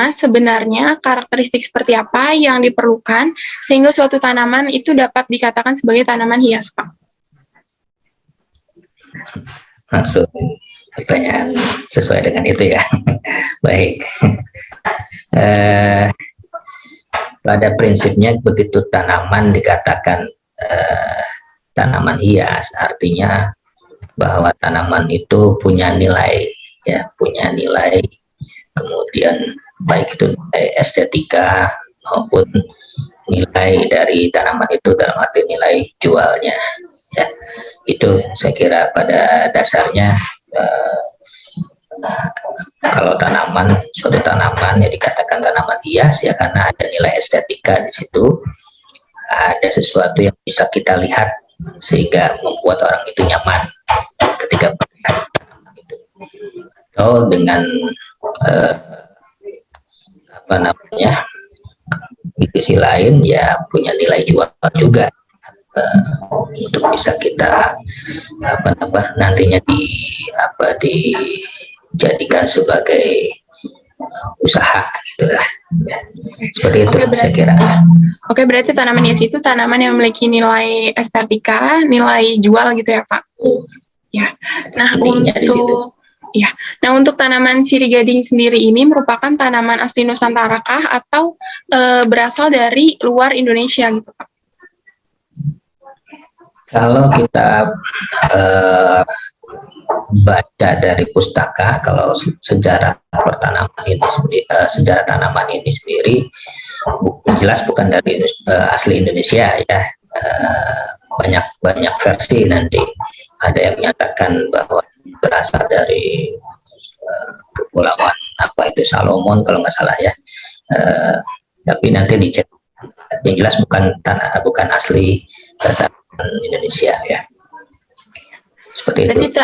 Nah, sebenarnya karakteristik seperti apa yang diperlukan sehingga suatu tanaman itu dapat dikatakan sebagai tanaman hias, Pak? Langsung pertanyaan sesuai dengan itu ya. Baik. Pada prinsipnya begitu tanaman dikatakan tanaman hias, artinya bahwa tanaman itu punya nilai, ya, punya nilai, kemudian baik itu nilai estetika maupun nilai dari tanaman itu dalam arti nilai jualnya, ya. Itu saya kira pada dasarnya kalau suatu tanaman yang dikatakan tanaman hias ya karena ada nilai estetika di situ, ada sesuatu yang bisa kita lihat sehingga membuat orang itu nyaman ketika melihat tanaman itu. Atau dengan di sisi lain ya punya nilai jual juga, untuk bisa kita nantinya dijadikan sebagai usaha gitu lah, ya. Seperti itu. Oke, saya kira. Oke, berarti tanaman hias itu tanaman yang memiliki nilai estetika, nilai jual gitu ya, Pak? Ya. Nah, untuk tanaman sirih gading sendiri ini merupakan tanaman asli Nusantara kah atau berasal dari luar Indonesia gitu, Pak? Kalau kita baca dari pustaka, kalau sejarah tanaman ini sendiri jelas bukan dari asli Indonesia ya. Banyak versi nanti. Ada yang menyatakan bahwa berasal dari kepulauan Salomon kalau nggak salah ya. Tapi nanti dicek. Yang jelas bukan asli tanaman Indonesia ya. Seperti berarti itu.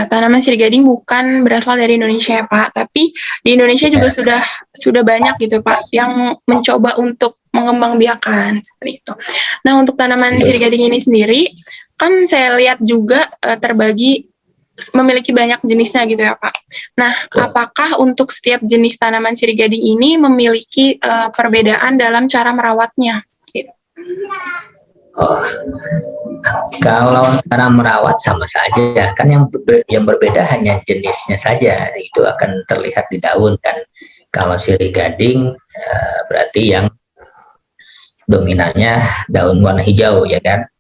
Tanaman sirih gading bukan berasal dari Indonesia ya, Pak, tapi di Indonesia juga sudah banyak gitu, Pak, yang mencoba untuk mengembangbiakan seperti itu. Nah, untuk tanaman sirih gading ini sendiri kan saya lihat juga terbagi memiliki banyak jenisnya gitu ya, Pak. Nah, apakah untuk setiap jenis tanaman sirih gading ini memiliki perbedaan dalam cara merawatnya? Seperti itu. Kalau cara merawat sama saja, kan yang berbeda hanya jenisnya saja, itu akan terlihat di daun kan. Kalau sirih gading berarti yang dominannya daun warna hijau ya kan.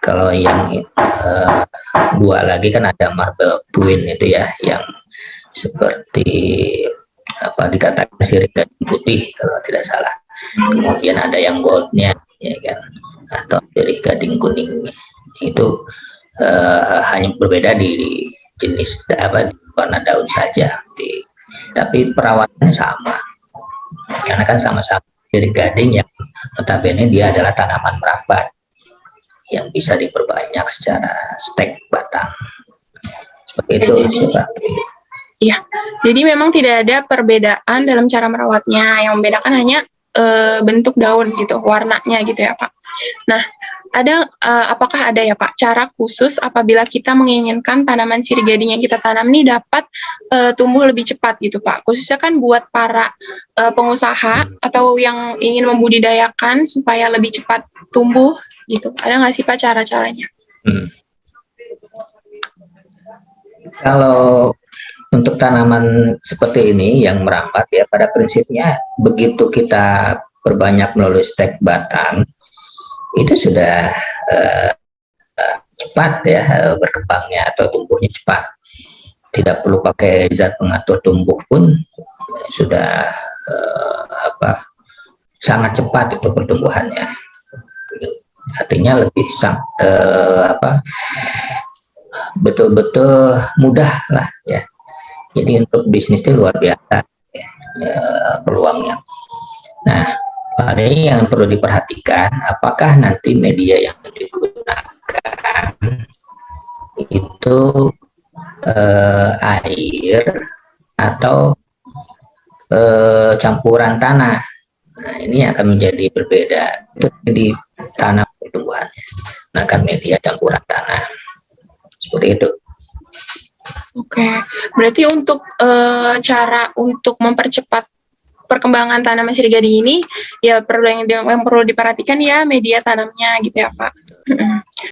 Kalau yang dua lagi kan ada marble twin itu ya, yang seperti dikatakan sirih gading putih kalau tidak salah. Kemudian ada yang goldnya ya kan, atau sirih gading kuning. Itu hanya berbeda di jenis di warna daun saja, tapi perawatannya sama karena kan sama-sama sirih gading yang notabene dia adalah tanaman merambat yang bisa diperbanyak secara stek batang seperti itu. Iya, jadi memang tidak ada perbedaan dalam cara merawatnya, yang membedakan hanya bentuk daun gitu, warnanya gitu ya, Pak. Nah, apakah ada ya, Pak, cara khusus apabila kita menginginkan tanaman sirih gading yang kita tanam ini dapat tumbuh lebih cepat gitu, Pak? Khususnya kan buat para pengusaha atau yang ingin membudidayakan supaya lebih cepat tumbuh gitu. Ada nggak sih, Pak, cara-caranya? Kalau untuk tanaman seperti ini yang merambat ya, pada prinsipnya begitu kita perbanyak melalui stek batang itu sudah cepat ya berkembangnya atau tumbuhnya cepat, tidak perlu pakai zat pengatur tumbuh pun sudah sangat cepat itu pertumbuhannya, artinya lebih betul-betul mudah lah ya. Jadi untuk bisnis itu luar biasa ya, peluangnya. Nah, ini yang perlu diperhatikan, apakah nanti media yang digunakan itu air atau campuran tanah. Nah, ini akan menjadi berbeda itu di tanah pertumbuhannya. Nah, kan media campuran tanah seperti itu. Oke, berarti untuk cara untuk mempercepat perkembangan tanaman sirigadi ini ya perlu yang perlu diperhatikan ya media tanamnya gitu ya Pak.